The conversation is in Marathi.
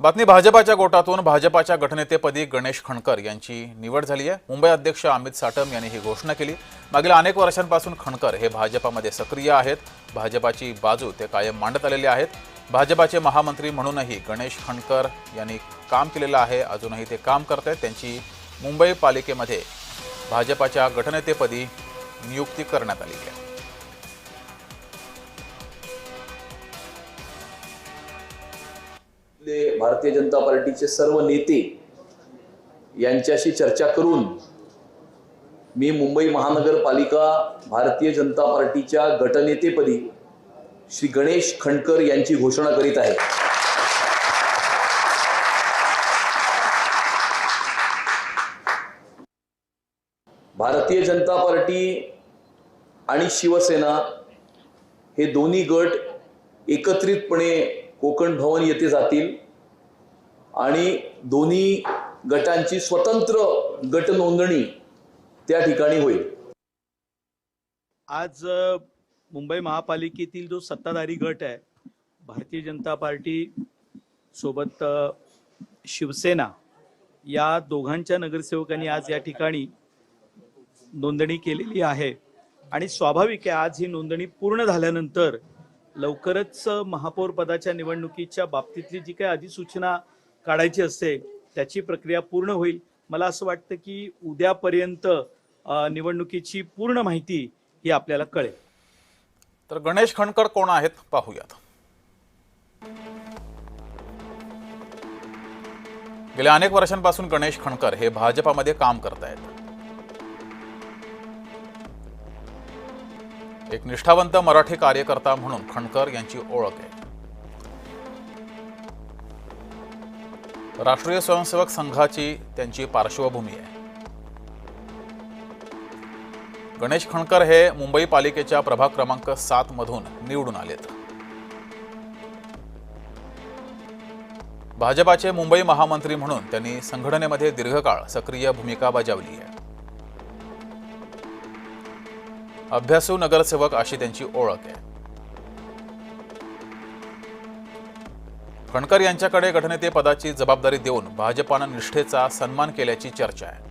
बातमी भाजपाच्या गोटातून भाजपाच्या गटनेतेपदी गणेश खणकर यांची निवड झाली आहे। मुंबई अध्यक्ष अमित साटम यांनी ही घोषणा केली। मागील अनेक वर्षांपासून खणकर हे भाजपामध्ये सक्रिय आहेत। भाजपाची बाजू ते कायम मांडत आलेले आहेत। भाजपाचे महामंत्री म्हणूनही गणेश खणकर यांनी काम केलेलं आहे। अजूनही ते काम करत आहेत। त्यांची मुंबई पालिकेमध्ये भाजपाच्या गटनेतेपदी नियुक्ती करण्यात आली आहे। भारतीय जनता पार्टीचे सर्व नेते यांच्याशी चर्चा करून मी मुंबई महानगरपालिका भारतीय जनता पार्टीच्या गटनेतेपदी श्री गणेश खणकर यांची घोषणा करीत आहे। भारतीय जनता पार्टी आणि शिवसेना हे दोन्ही गट एकत्रितपणे कोकण भवन येथे जातील आणि दोन्ही गटांची स्वतंत्र गट नोंदणी त्या ठिकाणी होईल। आज मुंबई महापालिकेतील जो सत्ताधारी गट आहे, भारतीय जनता पार्टी सोबत शिवसेना, या दोघांच्या नगरसेवकांनी आज या ठिकाणी नोंदणी केलेली आहे आणि स्वाभाविक आहे आज ही नोंदणी पूर्ण झाल्यानंतर लवकरच महापौर पदाच्या निवडणुकीच्या बाबतीतली जी काही अधिसूचना काढायची असते त्याची प्रक्रिया पूर्ण होईल। मला असं वाटतं की उद्यापर्यंत निवडणुकीची पूर्ण माहिती ही आपल्याला कळेल। तर गणेश खणकर कोण आहेत पाहूयात। गेल्या अनेक वर्षांपासून गणेश खणकर हे भाजपामध्ये काम करत आहेत। एक निष्ठावंत मराठी कार्यकर्ता म्हणून खणकर यांची ओळख आहे। राष्ट्रीय स्वयंसेवक संघाची त्यांची पार्श्वभूमी आहे। गणेश खणकर हे मुंबई पालिकेच्या प्रभाग क्रमांक 7 मधून निवडून आलेत। भाजपाचे मुंबई महामंत्री म्हणून त्यांनी संघटनेमध्ये दीर्घकाळ सक्रिय भूमिका बजावली आहे। अभ्यासू नगरसेवक अशी त्यांची ओळख आहे। खणकर यांच्याकडे गटनेते पदाची जबाबदारी देऊन भाजपानं निष्ठेचा सन्मान केल्याची चर्चा आहे।